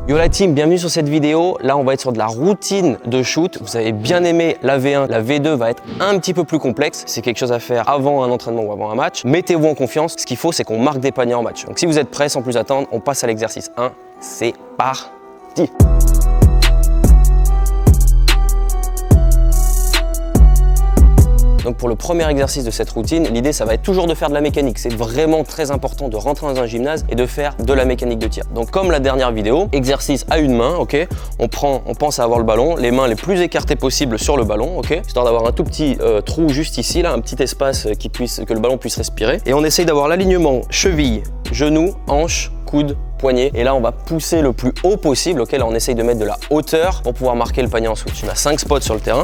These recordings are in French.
Yo la team, bienvenue sur cette vidéo. Là, on va être sur de la routine de shoot. Vous avez bien aimé la V1, la V2 va être un petit peu plus complexe. C'est quelque chose à faire avant un entraînement ou avant un match. Mettez-vous en confiance. Ce qu'il faut, c'est qu'on marque des paniers en match. Donc si vous êtes prêts, sans plus attendre, on passe à l'exercice 1. C'est parti. Donc pour le premier exercice de cette routine, l'idée ça va être toujours de faire de la mécanique. C'est vraiment très important de rentrer dans un gymnase et de faire de la mécanique de tir. Donc comme la dernière vidéo, exercice à une main, ok. On pense à avoir le ballon, les mains les plus écartées possible sur le ballon, ok. Histoire d'avoir un tout petit trou juste ici, là, un petit espace que le ballon puisse respirer. Et on essaye d'avoir l'alignement cheville, genou, hanche, coude, poignet. Et là, on va pousser le plus haut possible, ok. Là, on essaye de mettre de la hauteur pour pouvoir marquer le panier en switch. On a 5 spots sur le terrain.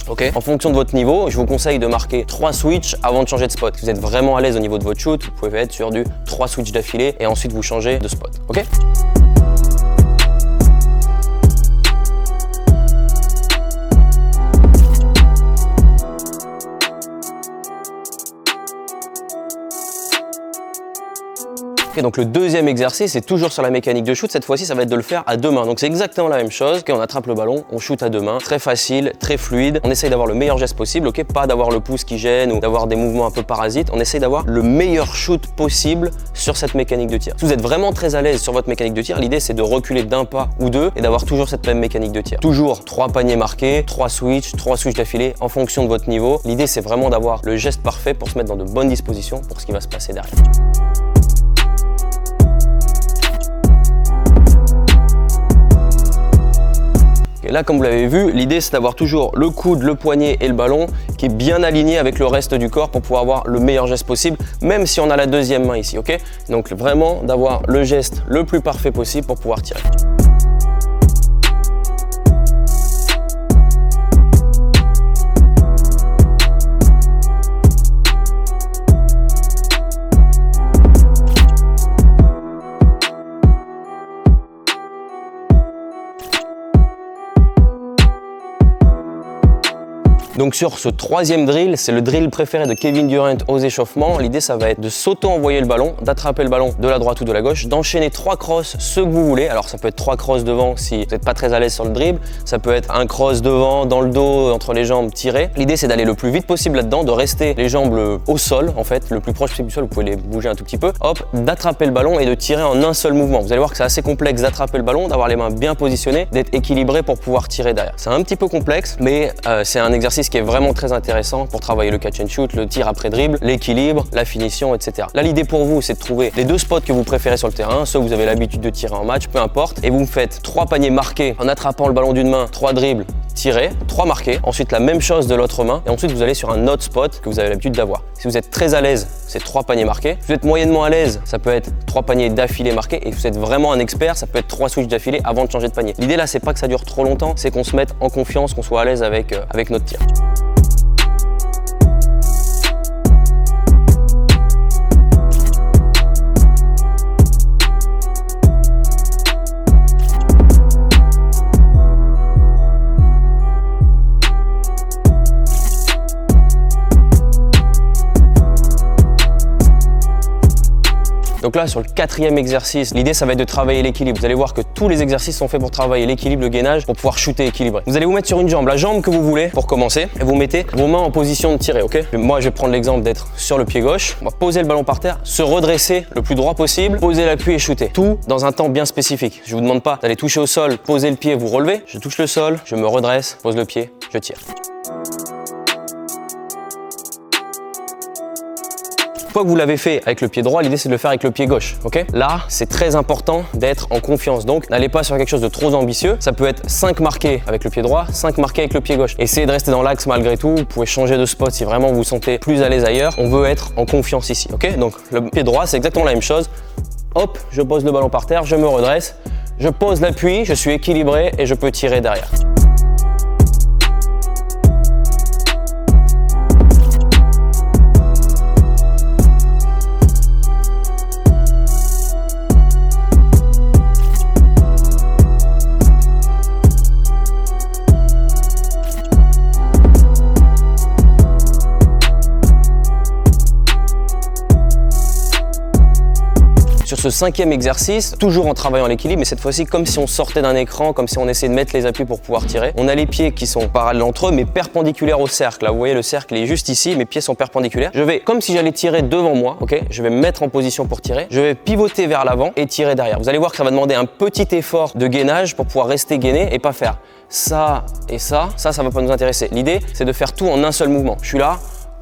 Okay. En fonction de votre niveau, je vous conseille de marquer 3 switches avant de changer de spot. Si vous êtes vraiment à l'aise au niveau de votre shoot, vous pouvez être sur du 3 switches d'affilée et ensuite vous changez de spot. Ok. Okay, donc le deuxième exercice, c'est toujours sur la mécanique de shoot. Cette fois-ci, ça va être de le faire à deux mains. Donc c'est exactement la même chose. Okay, on attrape le ballon, on shoot à deux mains. Très facile, très fluide. On essaye d'avoir le meilleur geste possible, ok, pas d'avoir le pouce qui gêne ou d'avoir des mouvements un peu parasites. On essaye d'avoir le meilleur shoot possible sur cette mécanique de tir. Si vous êtes vraiment très à l'aise sur votre mécanique de tir, l'idée c'est de reculer d'un pas ou deux et d'avoir toujours cette même mécanique de tir. Toujours 3 paniers marqués, 3 switches d'affilée en fonction de votre niveau. L'idée c'est vraiment d'avoir le geste parfait pour se mettre dans de bonnes dispositions pour ce qui va se passer derrière. Et là, comme vous l'avez vu, l'idée c'est d'avoir toujours le coude, le poignet et le ballon qui est bien aligné avec le reste du corps pour pouvoir avoir le meilleur geste possible, même si on a la deuxième main ici, ok? Donc vraiment d'avoir le geste le plus parfait possible pour pouvoir tirer. Donc sur ce troisième drill, c'est le drill préféré de Kevin Durant aux échauffements. L'idée, ça va être de s'auto-envoyer le ballon, d'attraper le ballon de la droite ou de la gauche, d'enchaîner 3 crosses, ce que vous voulez. Alors ça peut être 3 crosses devant si vous n'êtes pas très à l'aise sur le dribble. Ça peut être un cross devant, dans le dos, entre les jambes, tiré. L'idée, c'est d'aller le plus vite possible là-dedans, de rester les jambes au sol, en fait, le plus proche possible du sol. Vous pouvez les bouger un tout petit peu. Hop, d'attraper le ballon et de tirer en un seul mouvement. Vous allez voir que c'est assez complexe d'attraper le ballon, d'avoir les mains bien positionnées, d'être équilibré pour pouvoir tirer derrière. C'est un petit peu complexe, mais c'est un exercice qui est vraiment très intéressant pour travailler le catch and shoot, le tir après dribble, l'équilibre, la finition, etc. Là, l'idée pour vous, c'est de trouver les 2 spots que vous préférez sur le terrain, ceux que vous avez l'habitude de tirer en match, peu importe, et vous me faites 3 paniers marqués en attrapant le ballon d'une main, 3 dribbles, tirés, 3 marqués, ensuite la même chose de l'autre main, et ensuite vous allez sur un autre spot que vous avez l'habitude d'avoir. Si vous êtes très à l'aise, c'est 3 paniers marqués. Si vous êtes moyennement à l'aise, ça peut être 3 paniers d'affilée marqués, et si vous êtes vraiment un expert, ça peut être 3 switches d'affilée avant de changer de panier. L'idée là, c'est pas que ça dure trop longtemps, c'est qu'on se mette en confiance, qu'on soit à l'aise avec notre tir. Donc là, sur le 4e exercice, l'idée, ça va être de travailler l'équilibre. Vous allez voir que tous les exercices sont faits pour travailler l'équilibre, le gainage, pour pouvoir shooter équilibré. Vous allez vous mettre sur une jambe, la jambe que vous voulez pour commencer, et vous mettez vos mains en position de tirer, ok? Moi, je vais prendre l'exemple d'être sur le pied gauche. On va poser le ballon par terre, se redresser le plus droit possible, poser l'appui et shooter. Tout dans un temps bien spécifique. Je vous demande pas d'aller toucher au sol, poser le pied, vous relever. Je touche le sol, je me redresse, pose le pied, je tire. Une fois que vous l'avez fait avec le pied droit, l'idée c'est de le faire avec le pied gauche, ok? Là, c'est très important d'être en confiance, donc n'allez pas sur quelque chose de trop ambitieux. Ça peut être 5 marqués avec le pied droit, 5 marqués avec le pied gauche. Essayez de rester dans l'axe malgré tout, vous pouvez changer de spot si vraiment vous vous sentez plus à l'aise ailleurs. On veut être en confiance ici, ok? Donc le pied droit, c'est exactement la même chose. Hop, je pose le ballon par terre, je me redresse, je pose l'appui, je suis équilibré et je peux tirer derrière. Sur ce ce 5e exercice, toujours en travaillant l'équilibre, mais cette fois-ci comme si on sortait d'un écran, comme si on essayait de mettre les appuis pour pouvoir tirer. On a les pieds qui sont parallèles entre eux, mais perpendiculaires au cercle. Là, vous voyez, le cercle est juste ici, mes pieds sont perpendiculaires. Je vais, comme si j'allais tirer devant moi, ok? Je vais me mettre en position pour tirer. Je vais pivoter vers l'avant et tirer derrière. Vous allez voir que ça va demander un petit effort de gainage pour pouvoir rester gainé et pas faire ça et ça. Ça va pas nous intéresser. L'idée, c'est de faire tout en un seul mouvement. Je suis là,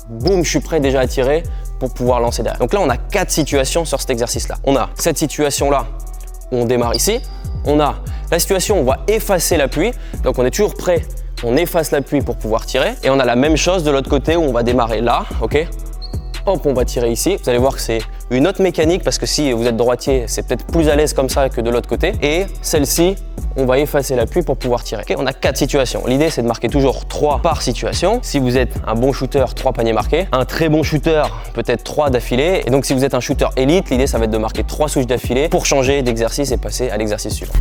boum, je suis prêt déjà à tirer pour pouvoir lancer derrière. Donc là, on a 4 situations sur cet exercice-là. On a cette situation-là où on démarre ici. On a la situation où on va effacer l'appui. Donc on est toujours prêt, on efface l'appui pour pouvoir tirer. Et on a la même chose de l'autre côté où on va démarrer là, ok? Hop, on va tirer ici. Vous allez voir que c'est une autre mécanique parce que si vous êtes droitier, c'est peut-être plus à l'aise comme ça que de l'autre côté. Et celle-ci, on va effacer l'appui pour pouvoir tirer. Okay, on a 4 situations. L'idée, c'est de marquer toujours 3 par situation. Si vous êtes un bon shooter, 3 paniers marqués. Un très bon shooter, peut-être 3 d'affilée. Et donc, si vous êtes un shooter élite, l'idée, ça va être de marquer 3 switches d'affilée pour changer d'exercice et passer à l'exercice suivant.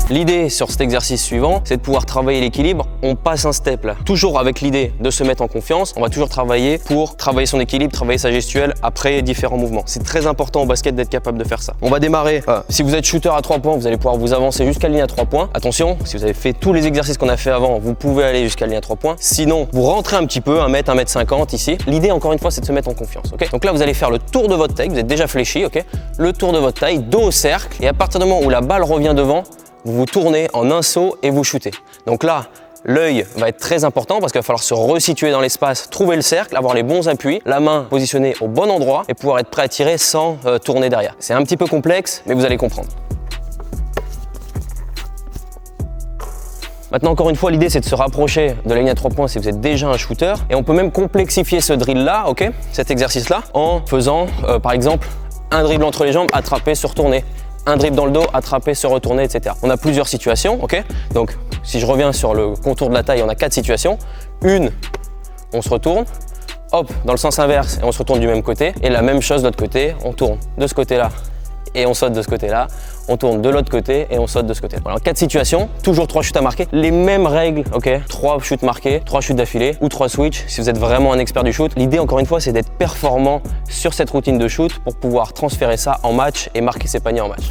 L'idée sur cet exercice suivant, c'est de pouvoir travailler l'équilibre. On passe un step là. Toujours avec l'idée de se mettre en confiance, on va toujours travailler pour travailler son équilibre, travailler sa gestuelle après différents mouvements. C'est très important au basket d'être capable de faire ça. On va démarrer. Si vous êtes shooter à 3 points, vous allez pouvoir vous avancer jusqu'à la ligne à 3 points. Attention, si vous avez fait tous les exercices qu'on a fait avant, vous pouvez aller jusqu'à la ligne à 3 points. Sinon, vous rentrez un petit peu, 1 mètre, 1 mètre 50 ici. L'idée, encore une fois, c'est de se mettre en confiance. Okay, donc là, vous allez faire le tour de votre taille. Vous êtes déjà fléchi, ok? Le tour de votre taille, dos au cercle. Et à partir du moment où la balle revient devant, vous vous tournez en un saut et vous shootez. Donc là, l'œil va être très important parce qu'il va falloir se resituer dans l'espace, trouver le cercle, avoir les bons appuis, la main positionnée au bon endroit et pouvoir être prêt à tirer sans tourner derrière. C'est un petit peu complexe, mais vous allez comprendre. Maintenant, encore une fois, l'idée, c'est de se rapprocher de la ligne à 3 points si vous êtes déjà un shooter. Et on peut même complexifier ce drill-là, ok, cet exercice-là, en faisant, par exemple, un dribble entre les jambes, attraper, se retourner. Un dribble dans le dos, attraper, se retourner, etc. On a plusieurs situations, ok? Donc, si je reviens sur le contour de la taille, on a 4 situations. Une, on se retourne, hop, dans le sens inverse, et on se retourne du même côté. Et la même chose de l'autre côté, on tourne de ce côté-là et on saute de ce côté-là. On tourne de l'autre côté et on saute de ce côté. Voilà, 4 situations, toujours 3 shoots à marquer. Les mêmes règles, ok? 3 shoots marqués, 3 shoots d'affilée ou 3 switches si vous êtes vraiment un expert du shoot. L'idée, encore une fois, c'est d'être performant sur cette routine de shoot pour pouvoir transférer ça en match et marquer ses paniers en match.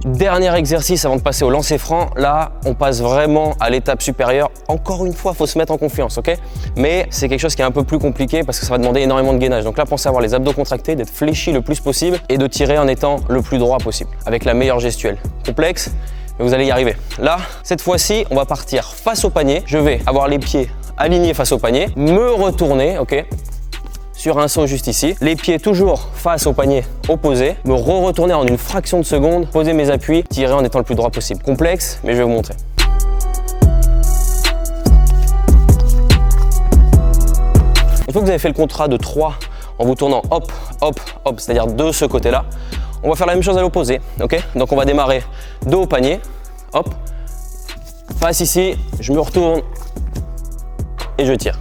Dernier exercice avant de passer au lancer franc. Là, on passe vraiment à l'étape supérieure. Encore une fois, il faut se mettre en confiance, ok? Mais c'est quelque chose qui est un peu plus compliqué parce que ça va demander énormément de gainage. Donc là, pensez à avoir les abdos contractés, d'être fléchi le plus possible et de tirer en étant le plus droit possible, avec la meilleure gestuelle. Complexe, mais vous allez y arriver. Là, cette fois-ci, on va partir face au panier. Je vais avoir les pieds alignés face au panier, me retourner, ok? Sur un saut juste ici, les pieds toujours face au panier opposé, me retourner en une fraction de seconde, poser mes appuis, tirer en étant le plus droit possible. Complexe, mais je vais vous montrer. Une fois que vous avez fait le contrat de 3 en vous tournant hop, hop, hop, c'est-à-dire de ce côté-là, on va faire la même chose à l'opposé, ok? Donc on va démarrer dos au panier, hop, face ici, je me retourne et je tire.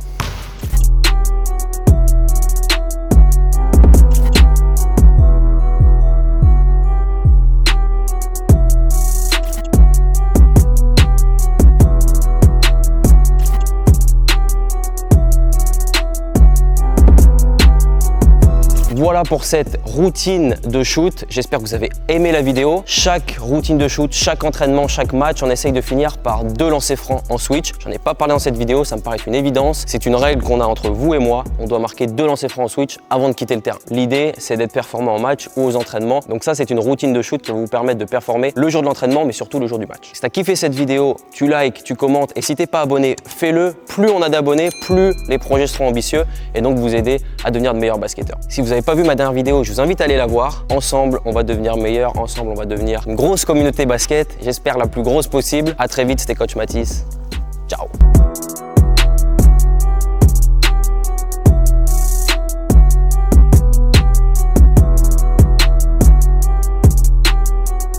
Voilà pour cette routine de shoot. J'espère que vous avez aimé la vidéo. Chaque routine de shoot, chaque entraînement, chaque match, on essaye de finir par 2 lancers francs en switch. J'en ai pas parlé dans cette vidéo, ça me paraît une évidence. C'est une règle qu'on a entre vous et moi. On doit marquer 2 lancers francs en switch avant de quitter le terrain. L'idée, c'est d'être performant en match ou aux entraînements. Donc ça, c'est une routine de shoot qui va vous permettre de performer le jour de l'entraînement, mais surtout le jour du match. Si tu as kiffé cette vidéo, tu likes, tu commentes. Et si t'es pas abonné, fais-le. Plus on a d'abonnés, plus les projets seront ambitieux et donc vous aider à devenir de meilleurs basketteurs. Si vous n'avez pas vu ma dernière vidéo, je vous invite à aller la voir. Ensemble, on va devenir meilleurs. Ensemble, on va devenir une grosse communauté basket. J'espère la plus grosse possible. À très vite, c'était Coach Mathis. Ciao.